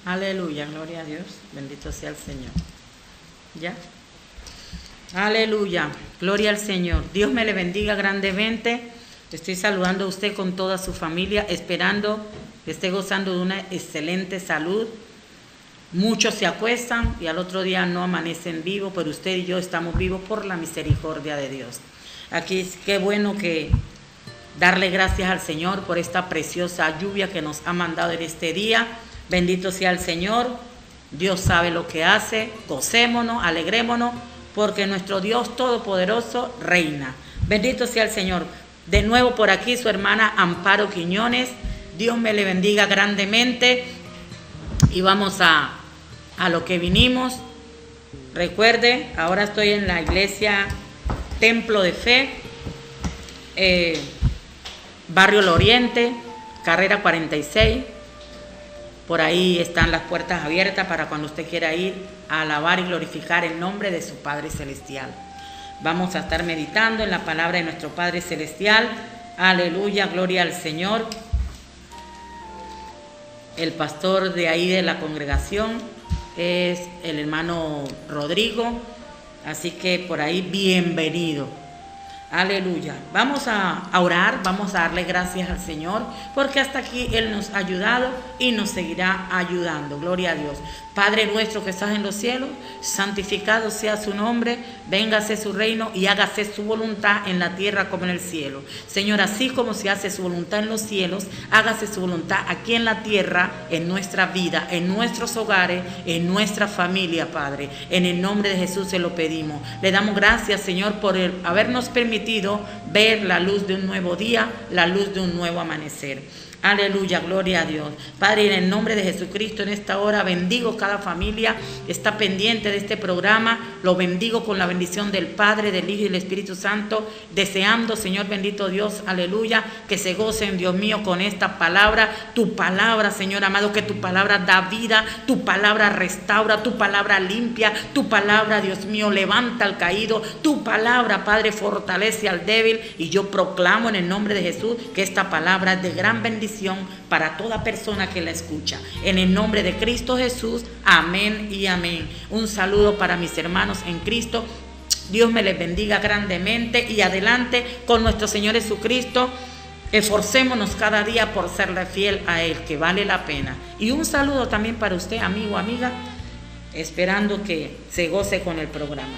Aleluya, gloria a Dios. Bendito sea el Señor. ¿Ya? Aleluya, gloria al Señor. Dios me le bendiga grandemente. Estoy saludando a usted con toda su familia, esperando que esté gozando de una excelente salud. Muchos se acuestan y al otro día no amanecen vivos, pero usted y yo estamos vivos por la misericordia de Dios. Aquí qué bueno que darle gracias al Señor por esta preciosa lluvia que nos ha mandado en este día. Bendito sea el Señor. Dios sabe lo que hace. Gocémonos, alegrémonos, porque nuestro Dios Todopoderoso reina. Bendito sea el Señor. De nuevo por aquí su hermana Amparo Quiñones. Dios me le bendiga grandemente. Y vamos a lo que vinimos. Recuerde, ahora estoy en la iglesia Templo de Fe, Barrio El Oriente, carrera 46. Por ahí están las puertas abiertas para cuando usted quiera ir a alabar y glorificar el nombre de su Padre Celestial. Vamos a estar meditando en la palabra de nuestro Padre Celestial. Aleluya, gloria al Señor. El pastor de ahí de la congregación es el hermano Rodrigo. Así que por ahí, bienvenido. Aleluya. Vamos a orar, vamos a darle gracias al Señor, porque hasta aquí Él nos ha ayudado y nos seguirá ayudando. Gloria a Dios. Padre nuestro que estás en los cielos, santificado sea su nombre, véngase su reino y hágase su voluntad en la tierra como en el cielo. Señor, así como se hace su voluntad en los cielos, hágase su voluntad aquí en la tierra, en nuestra vida, en nuestros hogares, en nuestra familia, Padre. En el nombre de Jesús se lo pedimos. Le damos gracias, Señor, por habernos permitido ver la luz de un nuevo día, la luz de un nuevo amanecer. Aleluya, gloria a Dios. Padre, en el nombre de Jesucristo, en esta hora bendigo cada familia que está pendiente de este programa. Lo bendigo con la bendición del Padre, del Hijo y del Espíritu Santo, deseando, Señor bendito Dios, aleluya, que se gocen, Dios mío, con esta palabra. Tu palabra, Señor amado, que tu palabra da vida, tu palabra restaura, tu palabra limpia, tu palabra, Dios mío, levanta al caído, tu palabra, Padre, fortalece al débil. Y yo proclamo en el nombre de Jesús que esta palabra es de gran bendición para toda persona que la escucha. En el nombre de Cristo Jesús, amén y amén. Un saludo para mis hermanos en Cristo. Dios me les bendiga grandemente y adelante con nuestro Señor Jesucristo. Esforcémonos cada día por serle fiel a Él, que vale la pena. Y un saludo también para usted, amigo, amiga, esperando que se goce con el programa.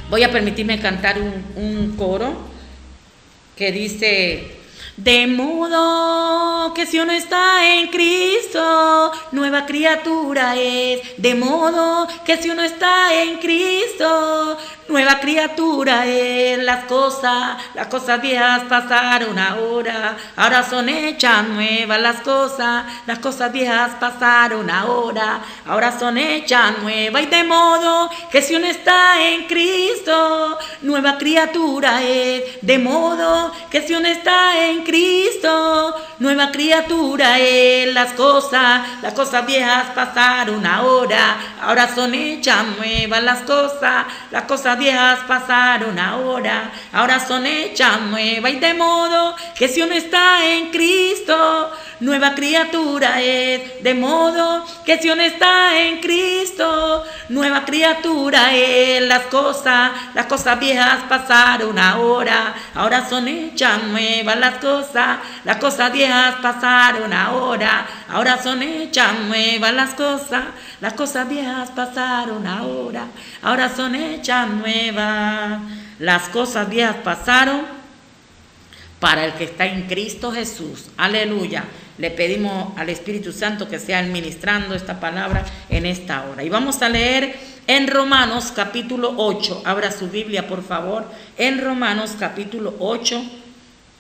Voy a permitirme cantar un coro que dice: de modo que si uno está en Cristo, nueva criatura es. De modo que si uno está en Cristo, nueva criatura es. Las cosas viejas pasaron ahora son hechas nuevas. Las cosas viejas pasaron ahora son hechas nuevas. Y de modo que si uno está en Cristo, nueva criatura es. De modo que si uno está en Cristo, nueva criatura es. Las cosas viejas pasaron ahora son hechas nuevas. Las cosas viejas pasaron ahora son hechas nuevas. Y de modo que si uno está en Cristo, nueva criatura es. De modo que si uno está en Cristo, nueva criatura es. Las cosas viejas pasaron ahora son hechas nuevas. Las cosas viejas pasaron ahora son hechas nuevas. Las cosas viejas pasaron ahora son hechas nuevas. Las cosas viejas pasaron para el que está en Cristo Jesús. Aleluya. Le pedimos al Espíritu Santo que sea administrando esta palabra en esta hora. Y vamos a leer en Romanos capítulo 8. Abra su Biblia, por favor. En Romanos capítulo 8.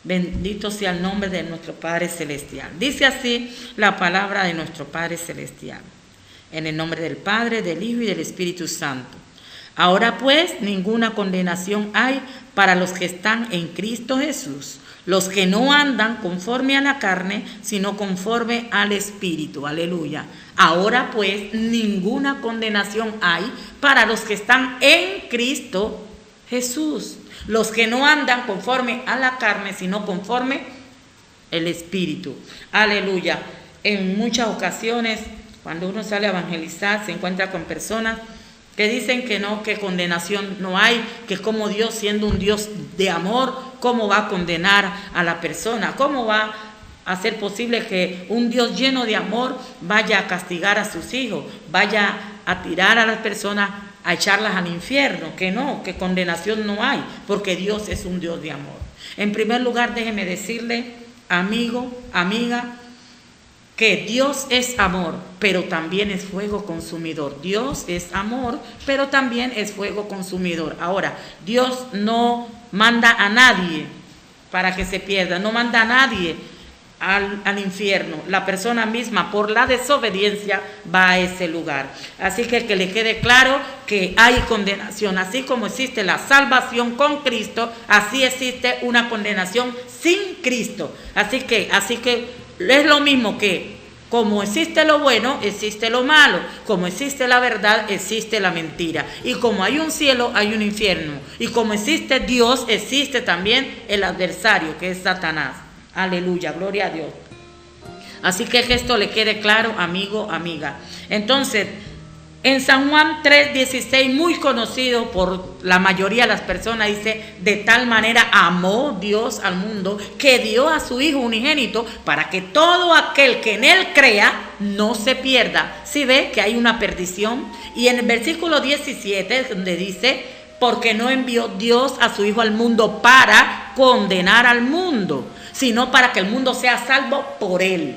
Bendito sea el nombre de nuestro Padre Celestial. Dice así la palabra de nuestro Padre Celestial. En el nombre del Padre, del Hijo y del Espíritu Santo. Ahora pues, ninguna condenación hay para los que están en Cristo Jesús, los que no andan conforme a la carne, sino conforme al Espíritu. Aleluya. Ahora pues, ninguna condenación hay para los que están en Cristo Jesús, los que no andan conforme a la carne, sino conforme el Espíritu. Aleluya. En muchas ocasiones Cuando uno sale a evangelizar, se encuentra con personas que dicen que no, que condenación no hay, que como Dios, siendo un Dios de amor, ¿cómo va a condenar a la persona? ¿Cómo va a ser posible que un Dios lleno de amor vaya a castigar a sus hijos, vaya a tirar a las personas, a echarlas al infierno? Que no, que condenación no hay, porque Dios es un Dios de amor. En primer lugar, déjeme decirle, amigo, amiga, que Dios es amor, pero también es fuego consumidor. Dios es amor, pero también es fuego consumidor. Ahora, Dios no manda a nadie para que se pierda, no manda a nadie al infierno. La persona misma, por la desobediencia, va a ese lugar. Así que le quede claro que hay condenación. Así como existe la salvación con Cristo, así existe una condenación sin Cristo. Así que es lo mismo que como existe lo bueno, existe lo malo. Como existe la verdad, existe la mentira. Y como hay un cielo, hay un infierno. Y como existe Dios, existe también el adversario, que es Satanás. Aleluya, gloria a Dios. Así que esto le quede claro, amigo, amiga. Entonces, en San Juan 3:16, muy conocido por la mayoría de las personas, dice: de tal manera amó Dios al mundo que dio a su Hijo unigénito para que todo aquel que en Él crea no se pierda. ¿Sí ve que hay una perdición? Y en el versículo 17, donde dice: porque no envió Dios a su Hijo al mundo para condenar al mundo, sino para que el mundo sea salvo por Él.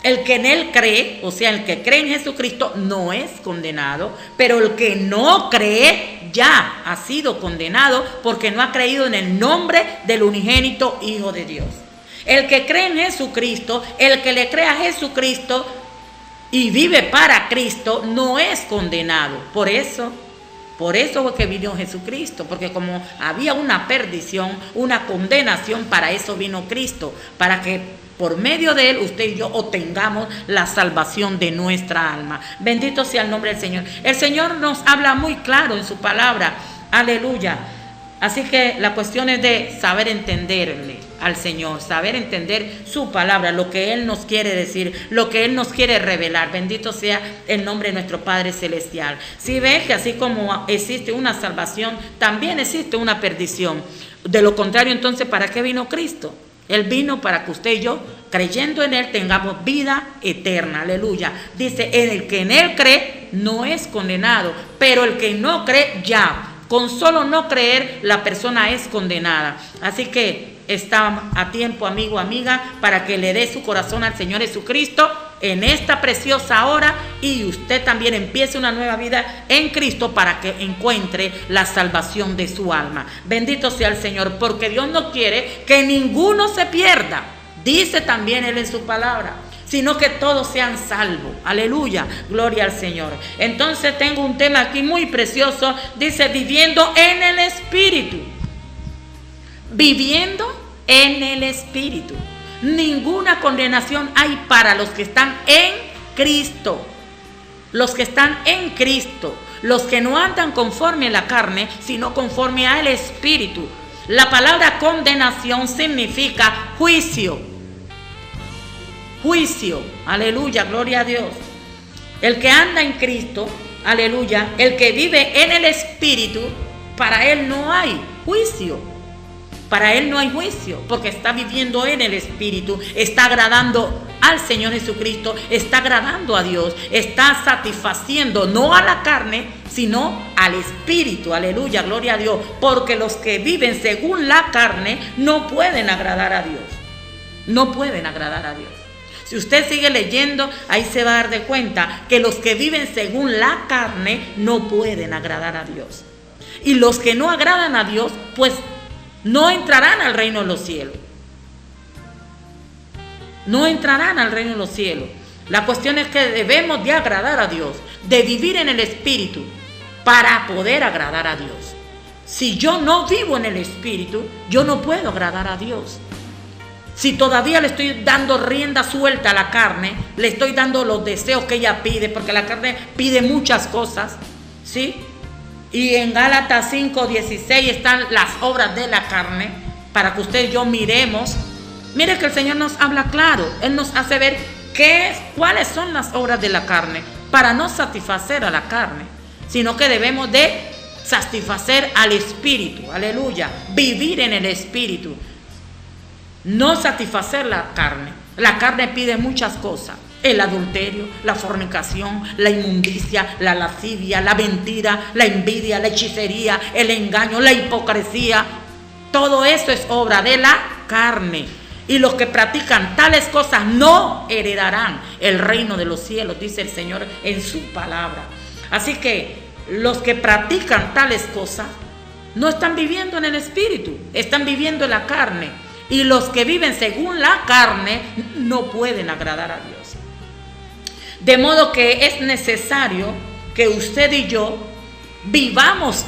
El que en Él cree, o sea, el que cree en Jesucristo, no es condenado, pero el que no cree ya ha sido condenado porque no ha creído en el nombre del unigénito Hijo de Dios. El que cree en Jesucristo, el que le cree a Jesucristo y vive para Cristo, no es condenado. Por eso fue que vino Jesucristo, porque como había una perdición, una condenación, para eso vino Cristo, para que por medio de Él, usted y yo obtengamos la salvación de nuestra alma. Bendito sea el nombre del Señor. El Señor nos habla muy claro en su palabra. Aleluya. Así que la cuestión es de saber entenderle al Señor, saber entender su palabra, lo que Él nos quiere decir, lo que Él nos quiere revelar. Bendito sea el nombre de nuestro Padre Celestial. Si ve que así como existe una salvación, también existe una perdición. De lo contrario, entonces, ¿para qué vino Cristo? Él vino para que usted y yo, creyendo en Él, tengamos vida eterna. Aleluya. Dice: el que en Él cree no es condenado, pero el que no cree ya. Con solo no creer, la persona es condenada. Así que está a tiempo, amigo, amiga, para que le dé su corazón al Señor Jesucristo en esta preciosa hora, y usted también empiece una nueva vida en Cristo para que encuentre la salvación de su alma. Bendito sea el Señor, porque Dios no quiere que ninguno se pierda. Dice también Él en su palabra, sino que todos sean salvos. Aleluya, gloria al Señor. Entonces tengo un tema aquí muy precioso. Dice: viviendo en el Espíritu. Viviendo en el Espíritu. Ninguna condenación hay para los que están en Cristo. Los que están en Cristo. Los que no andan conforme a la carne, sino conforme al Espíritu. La palabra condenación significa juicio. Juicio, aleluya, gloria a Dios. El que anda en Cristo, aleluya, el que vive en el Espíritu, para él no hay juicio. Para él no hay juicio, porque está viviendo en el Espíritu, está agradando al Señor Jesucristo, está agradando a Dios, está satisfaciendo no a la carne, sino al Espíritu. Aleluya, gloria a Dios, porque los que viven según la carne no pueden agradar a Dios. No pueden agradar a Dios. Si usted sigue leyendo, ahí se va a dar de cuenta que los que viven según la carne no pueden agradar a Dios. Y los que no agradan a Dios, pues no entrarán al reino de los cielos. No entrarán al reino de los cielos. La cuestión es que debemos de agradar a Dios, de vivir en el Espíritu para poder agradar a Dios. Si yo no vivo en el Espíritu, yo no puedo agradar a Dios. Si todavía le estoy dando rienda suelta a la carne, le estoy dando los deseos que ella pide, porque la carne pide muchas cosas, ¿sí? Y en Gálatas 5:16 están las obras de la carne, para que usted y yo miremos. Mire que el Señor nos habla claro. Él nos hace ver ¿Cuáles son las obras de la carne? Para no satisfacer a la carne, sino que debemos de satisfacer al espíritu. Aleluya. Vivir en el espíritu. No satisfacer la carne. La carne pide muchas cosas. El adulterio, la fornicación, la inmundicia, la lascivia, la mentira, la envidia, la hechicería, el engaño, la hipocresía. Todo eso es obra de la carne. Y los que practican tales cosas no heredarán el reino de los cielos, dice el Señor en su palabra. Así que los que practican tales cosas no están viviendo en el espíritu, están viviendo en la carne. Y los que viven según la carne no pueden agradar a Dios. De modo que es necesario que usted y yo vivamos,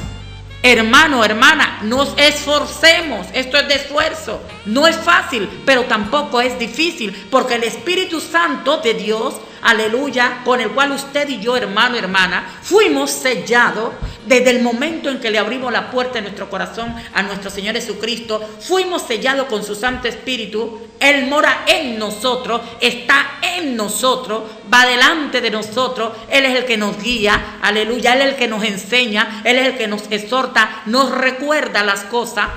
hermano, hermana, nos esforcemos. Esto es de esfuerzo. No es fácil, pero tampoco es difícil, porque el Espíritu Santo de Dios, aleluya, con el cual usted y yo, hermano, hermana, fuimos sellados desde el momento en que le abrimos la puerta de nuestro corazón a nuestro Señor Jesucristo. Fuimos sellados con su Santo Espíritu. Él mora en nosotros, está en nosotros, va delante de nosotros. Él es el que nos guía, aleluya. Él es el que nos enseña, Él es el que nos exhorta, nos recuerda las cosas,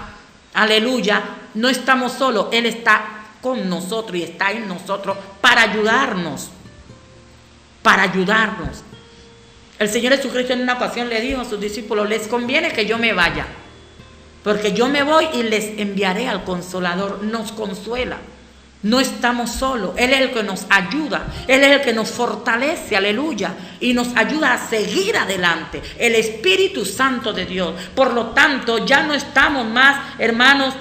aleluya. No estamos solos, Él está con nosotros y está en nosotros para ayudarnos. Para ayudarnos. El Señor Jesucristo en una ocasión le dijo a sus discípulos: les conviene que yo me vaya, porque yo me voy y les enviaré al Consolador. Nos consuela. No estamos solos. Él es el que nos ayuda. Él es el que nos fortalece, aleluya, y nos ayuda a seguir adelante. El Espíritu Santo de Dios. Por lo tanto, ya no estamos más, hermanos,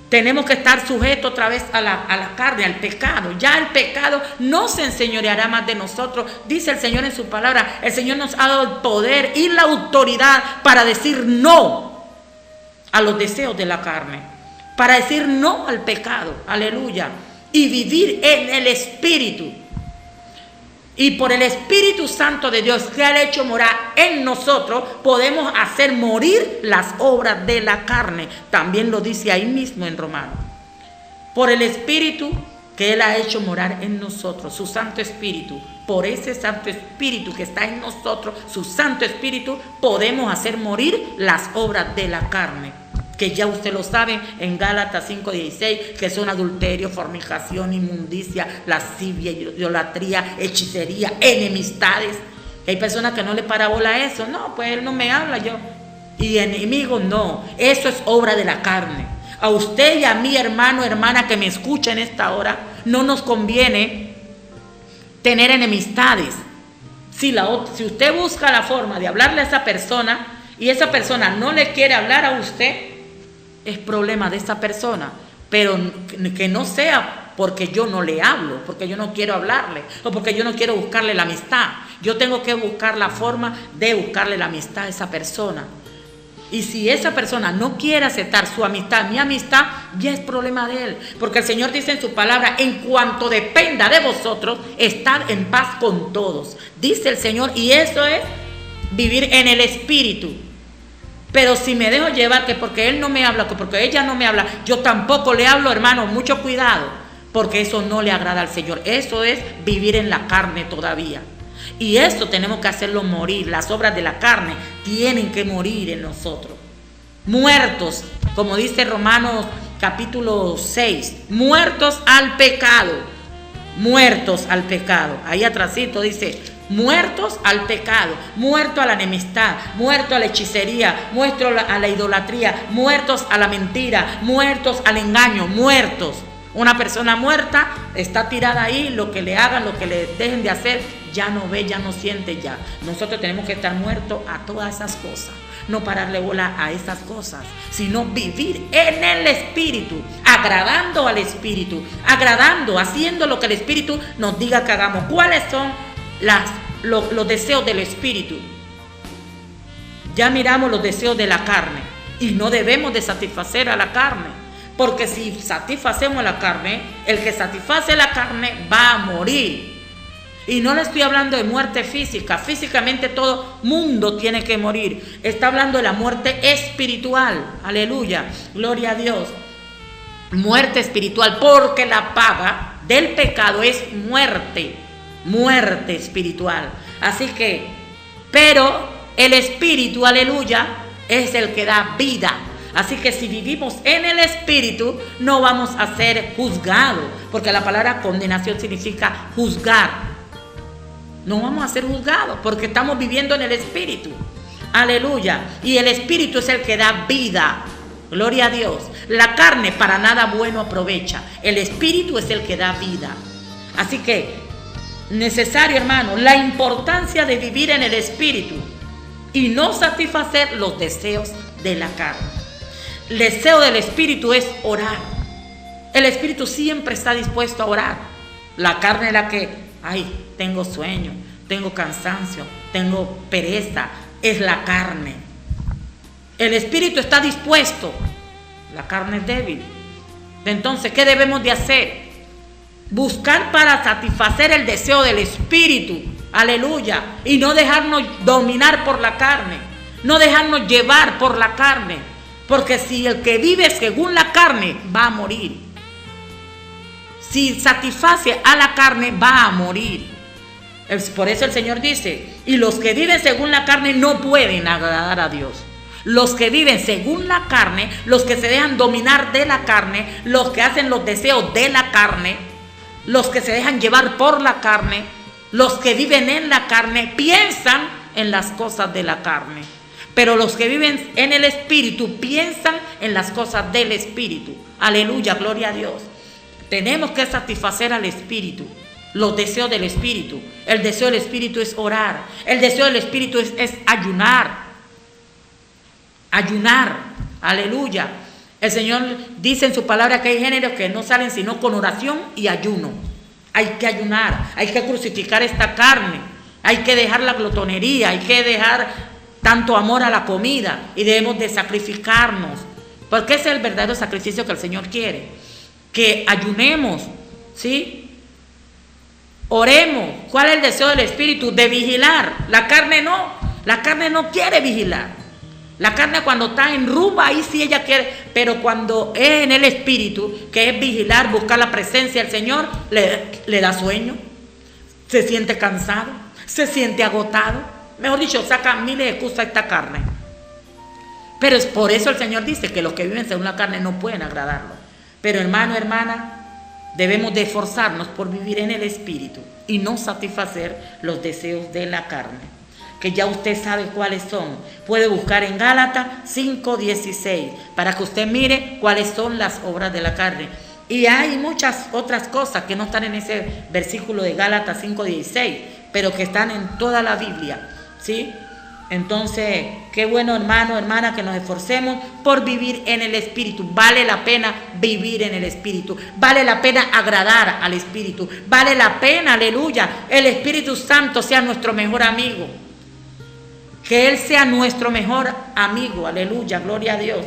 tenemos que estar sujetos otra vez a la carne, al pecado. Ya el pecado no se enseñoreará más de nosotros. Dice el Señor en su palabra. El Señor nos ha dado el poder y la autoridad para decir no a los deseos de la carne, para decir no al pecado, aleluya, y vivir en el Espíritu. Y por el Espíritu Santo de Dios que ha hecho morar en nosotros, podemos hacer morir las obras de la carne. También lo dice ahí mismo en Romanos. Por el Espíritu que Él ha hecho morar en nosotros, su Santo Espíritu. Por ese Santo Espíritu que está en nosotros, su Santo Espíritu, podemos hacer morir las obras de la carne. Que ya usted lo sabe en Gálatas 5:16, que son adulterio, fornicación, inmundicia, lascivia, idolatría, hechicería, enemistades. Hay personas que no le para bola a eso. No, pues él no me habla, yo. Y enemigos, no. Eso es obra de la carne. A usted y a mí, hermano, hermana, que me escucha en esta hora, no nos conviene tener enemistades. Si usted busca la forma de hablarle a esa persona y esa persona no le quiere hablar a usted, es problema de esa persona, pero que no sea porque yo no le hablo, porque yo no quiero hablarle, o porque yo no quiero buscarle la amistad. Yo tengo que buscar la forma de buscarle la amistad a esa persona. Y si esa persona no quiere aceptar su amistad, mi amistad, ya es problema de él. Porque el Señor dice en su palabra: en cuanto dependa de vosotros, estad en paz con todos. Dice el Señor, y eso es vivir en el Espíritu. Pero si me dejo llevar que porque él no me habla, que porque ella no me habla, yo tampoco le hablo, hermano, mucho cuidado, porque eso no le agrada al Señor. Eso es vivir en la carne todavía. Y esto tenemos que hacerlo morir. Las obras de la carne tienen que morir en nosotros. Muertos, como dice Romanos capítulo 6, muertos al pecado. Muertos al pecado. Ahí atrásito dice: muertos al pecado, muertos a la enemistad, muertos a la hechicería, muertos a la idolatría, muertos a la mentira, muertos al engaño, muertos. Una persona muerta está tirada ahí, lo que le hagan, lo que le dejen de hacer, ya no ve, ya no siente ya. Nosotros tenemos que estar muertos a todas esas cosas, no pararle bola a esas cosas, sino vivir en el Espíritu, agradando al Espíritu, agradando, haciendo lo que el Espíritu nos diga que hagamos. ¿Cuáles son los deseos del Espíritu? Ya miramos los deseos de la carne y no debemos de satisfacer a la carne, porque si satisfacemos a la carne, el que satisface la carne va a morir. Y no le estoy hablando de muerte física. Físicamente todo mundo tiene que morir. Está hablando de la muerte espiritual. Aleluya, gloria a Dios. Muerte espiritual, porque la paga del pecado es muerte, muerte espiritual. Así que, pero el Espíritu, aleluya, es el que da vida. Así que si vivimos en el Espíritu, no vamos a ser juzgados, porque la palabra condenación significa juzgar. No vamos a ser juzgados, porque estamos viviendo en el Espíritu. Aleluya. Y el Espíritu es el que da vida. Gloria a Dios. La carne para nada bueno aprovecha. El Espíritu es el que da vida. Así que, necesario, hermano, la importancia de vivir en el Espíritu y no satisfacer los deseos de la carne. El deseo del Espíritu es orar. El Espíritu siempre está dispuesto a orar. La carne es la que, tengo sueño, tengo cansancio, tengo pereza. Es la carne. El Espíritu está dispuesto. La carne es débil. Entonces, ¿qué debemos de hacer? Buscar para satisfacer el deseo del Espíritu. Aleluya. Y no dejarnos dominar por la carne. No dejarnos llevar por la carne. Porque si el que vive según la carne va a morir. Si satisface a la carne va a morir. Por eso el Señor dice, y los que viven según la carne no pueden agradar a Dios. Los que viven según la carne, los que se dejan dominar de la carne, los que hacen los deseos de la carne, los que se dejan llevar por la carne, los que viven en la carne, piensan en las cosas de la carne. Pero los que viven en el Espíritu piensan en las cosas del Espíritu. Aleluya, gloria a Dios. Tenemos que satisfacer al Espíritu, los deseos del Espíritu. El deseo del Espíritu es orar. El deseo del Espíritu es ayunar. Ayunar. Aleluya. El Señor dice en su palabra que hay géneros que no salen sino con oración y ayuno. Hay que ayunar. Hay que crucificar esta carne. Hay que dejar la glotonería. Hay que dejar tanto amor a la comida. Y debemos de sacrificarnos. Porque ese es el verdadero sacrificio que el Señor quiere. Que ayunemos. ¿Sí? Oremos. ¿Cuál es el deseo del Espíritu? De vigilar. La carne no. La carne no quiere vigilar. La carne cuando está en rumba, ahí sí ella quiere. Pero cuando es en el Espíritu, que es vigilar, buscar la presencia del Señor, le da sueño. Se siente cansado. Se siente agotado. Mejor dicho, saca miles de excusas a esta carne. Pero es por eso el Señor dice que los que viven según la carne no pueden agradarlo. Pero hermano, hermana, debemos de esforzarnos por vivir en el Espíritu y no satisfacer los deseos de la carne, que ya usted sabe cuáles son. Puede buscar en Gálatas 5:16 para que usted mire cuáles son las obras de la carne. Y hay muchas otras cosas que no están en ese versículo de Gálatas 5:16, pero que están en toda la Biblia, ¿sí? Entonces, qué bueno, hermano, hermana, que nos esforcemos por vivir en el Espíritu. Vale la pena vivir en el Espíritu. Vale la pena agradar al Espíritu. Vale la pena, aleluya, el Espíritu Santo sea nuestro mejor amigo. Que Él sea nuestro mejor amigo, aleluya, gloria a Dios.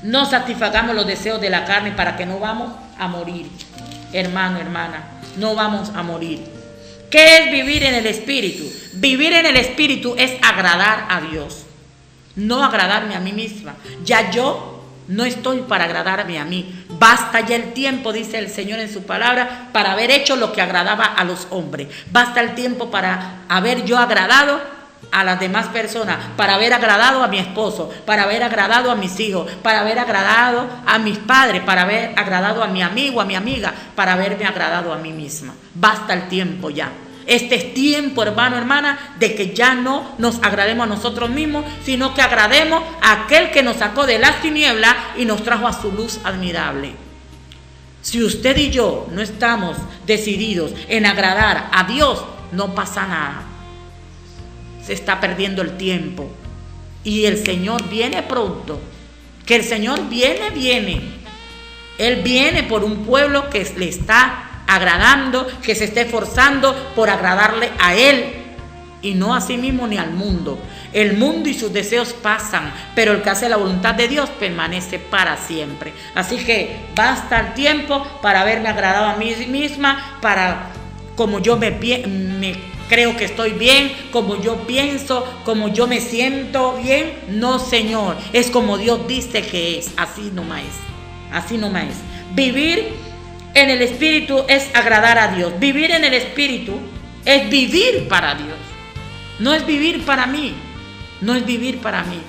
No satisfagamos los deseos de la carne para que no vamos a morir, hermano, hermana, no vamos a morir. ¿Qué es vivir en el Espíritu? Vivir en el Espíritu es agradar a Dios, no agradarme a mí misma. Ya yo no estoy para agradarme a mí. Basta ya el tiempo, dice el Señor en su palabra, para haber hecho lo que agradaba a los hombres. Basta el tiempo para haber yo agradado a las demás personas, para haber agradado a mi esposo, para haber agradado a mis hijos, para haber agradado a mis padres, para haber agradado a mi amigo, a mi amiga, para haberme agradado a mí misma. Basta el tiempo ya. Este es tiempo, hermano, hermana, de que ya no nos agrademos a nosotros mismos, sino que agrademos a aquel que nos sacó de las tinieblas y nos trajo a su luz admirable. Si usted y yo no estamos decididos en agradar a Dios, no pasa nada. Se está perdiendo el tiempo. Y el Señor viene pronto. Que el Señor viene. Él viene por un pueblo que le está agradando, que se esté esforzando por agradarle a Él y no a sí mismo ni al mundo. El mundo y sus deseos pasan, pero el que hace la voluntad de Dios permanece para siempre. Así que basta el tiempo para haberme agradado a mí misma, para como yo me creo que estoy bien, como yo pienso, como yo me siento bien. No, Señor, es como Dios dice que es, así nomás es, así nomás es. Vivir en el Espíritu es agradar a Dios. Vivir en el Espíritu es vivir para Dios. No es vivir para mí. No es vivir para mí.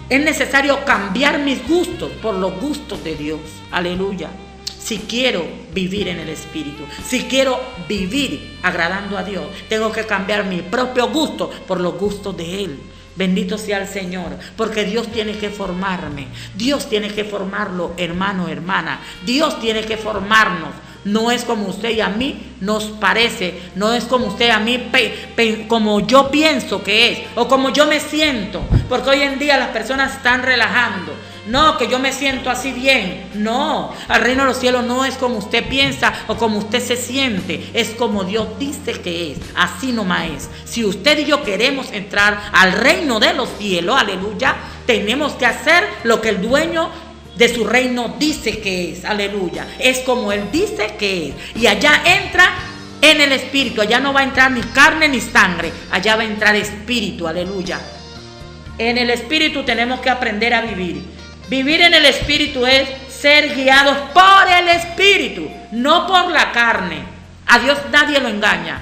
Es necesario cambiar mis gustos por los gustos de Dios. Aleluya. Si quiero vivir en el Espíritu, si quiero vivir agradando a Dios, tengo que cambiar mi propio gusto por los gustos de Él. Bendito sea el Señor, porque Dios tiene que formarme. Dios tiene que formarlo, hermano, hermana. Dios tiene que formarnos. No es como usted y a mí nos parece, no es como usted a mí, como yo pienso que es, o como yo me siento, porque hoy en día las personas están relajando. No, que yo me siento así bien. No, al reino de los cielos no es como usted piensa o como usted se siente, es como Dios dice que es, así nomás es. Si usted y yo queremos entrar al reino de los cielos, aleluya, tenemos que hacer lo que el dueño de su reino dice que es, aleluya. Es como Él dice que es. Y allá entra en el Espíritu, allá no va a entrar ni carne ni sangre, allá va a entrar Espíritu, aleluya. En el Espíritu tenemos que aprender a vivir. Vivir en el Espíritu es ser guiados por el Espíritu, no por la carne. A Dios nadie lo engaña.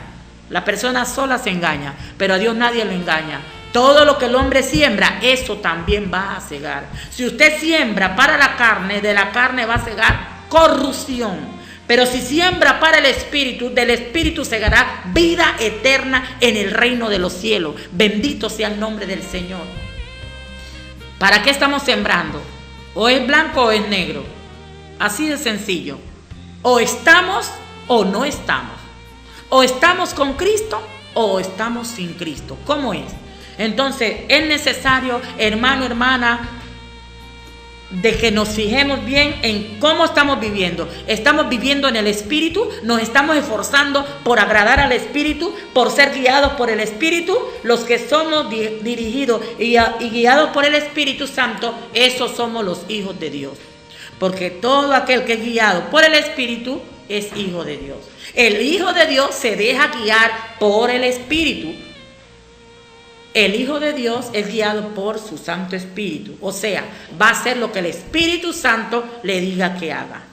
La persona sola se engaña, pero a Dios nadie lo engaña. Todo lo que el hombre siembra, eso también va a cegar. Si usted siembra para la carne, de la carne va a cegar corrupción. Pero si siembra para el Espíritu, del Espíritu segará vida eterna en el reino de los cielos. Bendito sea el nombre del Señor. ¿Para qué estamos sembrando? O es blanco o es negro. Así de sencillo. O estamos o no estamos. O estamos con Cristo o estamos sin Cristo. ¿Cómo es? Entonces es necesario, hermano, hermana, de que nos fijemos bien en cómo estamos viviendo. Estamos viviendo en el Espíritu, nos estamos esforzando por agradar al Espíritu, por ser guiados por el Espíritu. Los que somos dirigidos y guiados por el Espíritu Santo, esos somos los hijos de Dios. Porque todo aquel que es guiado por el Espíritu es hijo de Dios. El Hijo de Dios se deja guiar por el Espíritu. El Hijo de Dios es guiado por su Santo Espíritu. O sea, va a hacer lo que el Espíritu Santo le diga que haga.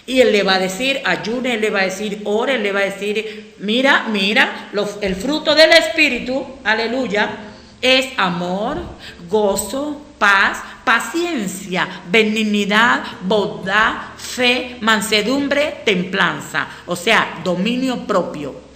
Y Él le va a decir, ayune, Él le va a decir, ore, Él le va a decir, mira, el fruto del Espíritu, aleluya, es amor, gozo, paz, paciencia, benignidad, bondad, fe, mansedumbre, templanza. O sea, dominio propio.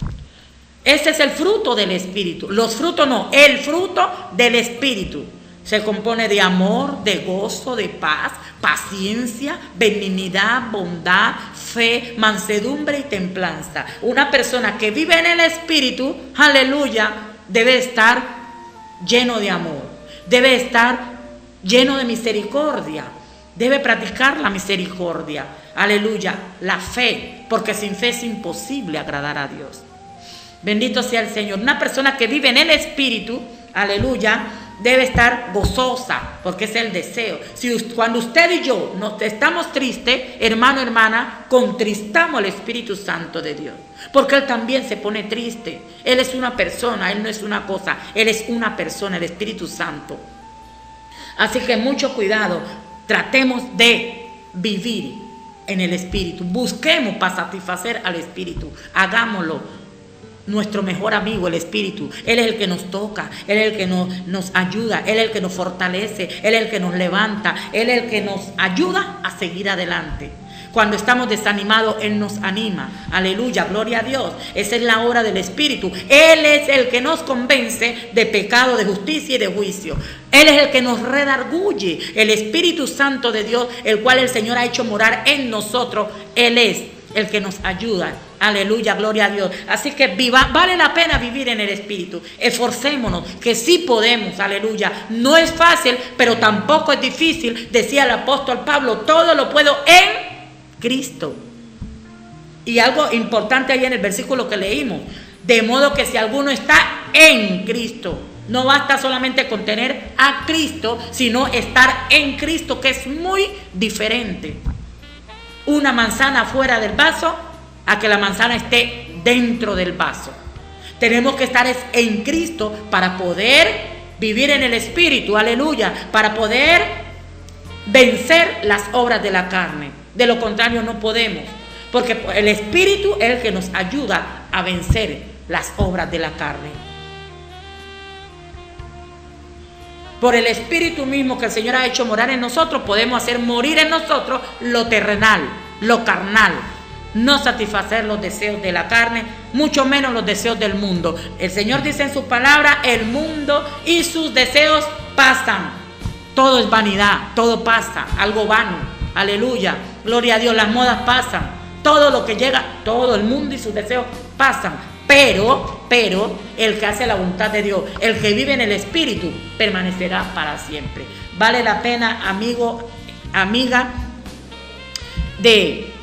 Ese es el fruto del Espíritu. Los frutos no, el fruto del Espíritu. Se compone de amor, de gozo, de paz, paciencia, benignidad, bondad, fe, mansedumbre y templanza. Una persona que vive en el Espíritu, aleluya, debe estar lleno de amor. Debe estar lleno de misericordia. Debe practicar la misericordia. Aleluya, la fe, porque sin fe es imposible agradar a Dios. Bendito sea el Señor. Una persona que vive en el Espíritu, aleluya, debe estar gozosa, porque es el deseo. Cuando usted y yo estamos tristes, hermano, hermana, contristamos al Espíritu Santo de Dios, porque Él también se pone triste. Él es una persona, Él no es una cosa, Él es una persona, el Espíritu Santo. Así que mucho cuidado, tratemos de vivir en el Espíritu, busquemos para satisfacer al Espíritu, hagámoslo. Nuestro mejor amigo, el Espíritu. Él es el que nos toca, Él es el que nos ayuda, Él es el que nos fortalece, Él es el que nos levanta, Él es el que nos ayuda a seguir adelante. Cuando estamos desanimados, Él nos anima. Aleluya, gloria a Dios. Esa es la obra del Espíritu. Él es el que nos convence de pecado, de justicia y de juicio. Él es el que nos redarguye. El Espíritu Santo de Dios, el cual el Señor ha hecho morar en nosotros, Él es el que nos ayuda. Aleluya, gloria a Dios. Así que vale la pena vivir en el Espíritu. Esforcémonos, que sí podemos, aleluya. No es fácil, pero tampoco es difícil. Decía el apóstol Pablo, todo lo puedo en Cristo. Y algo importante ahí en el versículo que leímos, de modo que si alguno está en Cristo, no basta solamente con tener a Cristo, sino estar en Cristo, que es muy diferente. Una manzana fuera del vaso a que la manzana esté dentro del vaso. Tenemos que estar en Cristo para poder vivir en el Espíritu, aleluya, para poder vencer las obras de la carne. De lo contrario no podemos. porque el Espíritu es el que nos ayuda a vencer las obras de la carne. Por el Espíritu mismo que el Señor ha hecho morar en nosotros, podemos hacer morir en nosotros lo terrenal, lo carnal. No satisfacer los deseos de la carne, mucho menos los deseos del mundo. El Señor dice en su palabra, el mundo y sus deseos pasan. Todo es vanidad, todo pasa, algo vano. Aleluya, gloria a Dios, las modas pasan. Todo lo que llega, todo el mundo y sus deseos pasan. Pero el que hace la voluntad de Dios, el que vive en el Espíritu, permanecerá para siempre. Vale la pena, amigo, amiga, de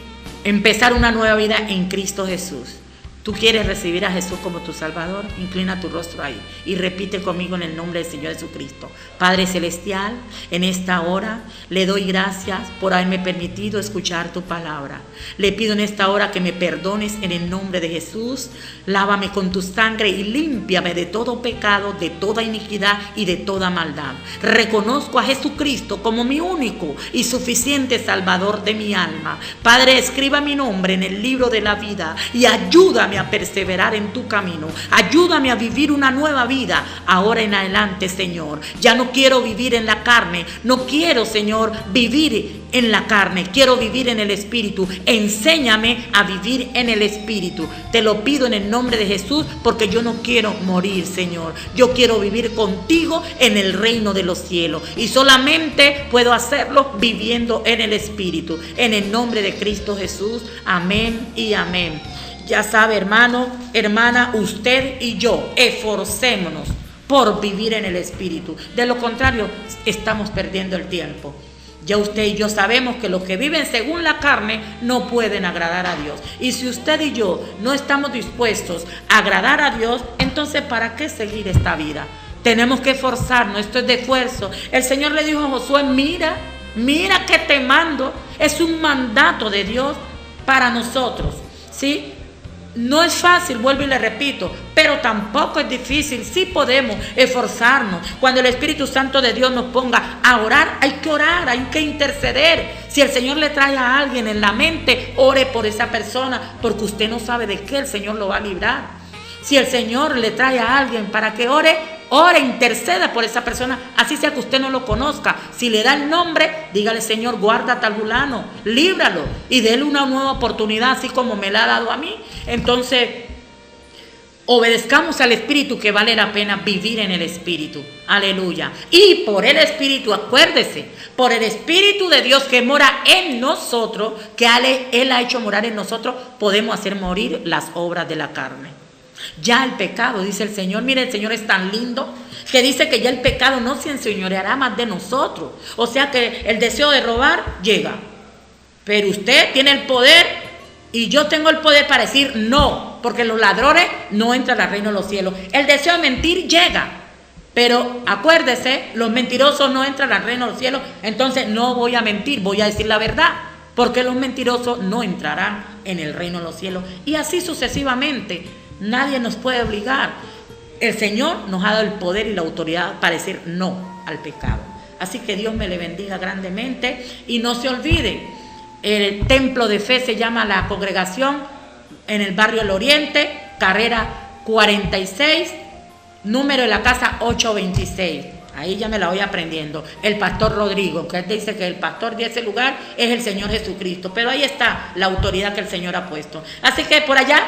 empezar una nueva vida en Cristo Jesús. ¿Tú quieres recibir a Jesús como tu Salvador? Inclina tu rostro ahí y repite conmigo en el nombre del Señor Jesucristo. Padre Celestial, en esta hora le doy gracias por haberme permitido escuchar tu palabra. Le pido en esta hora que me perdones en el nombre de Jesús. Lávame con tu sangre y límpiame de todo pecado, de toda iniquidad y de toda maldad. Reconozco a Jesucristo como mi único y suficiente Salvador de mi alma. Padre, escriba mi nombre en el libro de la vida y ayúdame a perseverar en tu camino. Ayúdame a vivir una nueva vida ahora en adelante, Señor. Ya no quiero vivir en la carne. No quiero, Señor, vivir en la carne. Quiero vivir en el Espíritu. Enséñame a vivir en el Espíritu. Te lo pido en el nombre de Jesús, porque yo no quiero morir, Señor. Yo quiero vivir contigo en el reino de los cielos. Y solamente puedo hacerlo viviendo en el Espíritu. En el nombre de Cristo Jesús. Amén y amén. Ya sabe, hermano, hermana, usted y yo, esforcémonos por vivir en el Espíritu. De lo contrario, estamos perdiendo el tiempo. Ya usted y yo sabemos que los que viven según la carne no pueden agradar a Dios. Y si usted y yo no estamos dispuestos a agradar a Dios, entonces ¿para qué seguir esta vida? Tenemos que esforzarnos, esto es de esfuerzo. El Señor le dijo a Josué, mira que te mando. Es un mandato de Dios para nosotros, ¿sí? No es fácil, vuelvo y le repito, pero tampoco es difícil. Sí podemos esforzarnos. Cuando el Espíritu Santo de Dios nos ponga a orar, hay que interceder. Si el Señor le trae a alguien en la mente, ore por esa persona, porque usted no sabe de qué el Señor lo va a librar. Si el Señor le trae a alguien para que ore, interceda por esa persona, así sea que usted no lo conozca. Si le da el nombre, dígale, Señor, guarda a tal fulano, líbralo y déle una nueva oportunidad, así como me la ha dado a mí. Entonces, obedezcamos al Espíritu, que vale la pena vivir en el Espíritu. Aleluya. Y por el Espíritu, acuérdese, por el Espíritu de Dios que mora en nosotros, que Él ha hecho morar en nosotros, podemos hacer morir las obras de la carne. Ya el pecado, dice el Señor, mire, el Señor es tan lindo que dice que ya el pecado no se enseñoreará más de nosotros. O sea que el deseo de robar llega, pero usted tiene el poder y yo tengo el poder para decir no, porque los ladrones no entran al reino de los cielos. El deseo de mentir llega, pero acuérdese, los mentirosos no entran al reino de los cielos. Entonces no voy a mentir, voy a decir la verdad, porque los mentirosos no entrarán en el reino de los cielos. Y así sucesivamente. Nadie nos puede obligar. El Señor nos ha dado el poder y la autoridad para decir no al pecado. Así que Dios me le bendiga grandemente. Y no se olvide, el templo de fe se llama La Congregación, en el barrio El Oriente, carrera 46, número de la casa 826. Ahí ya me la voy aprendiendo. El pastor Rodrigo, que él dice que el pastor de ese lugar es el Señor Jesucristo. Pero ahí está la autoridad que el Señor ha puesto. Así que por allá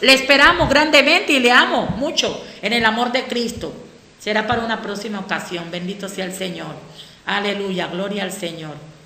le esperamos grandemente y le amo mucho en el amor de Cristo. Será para una próxima ocasión. Bendito sea el Señor. Aleluya, gloria al Señor.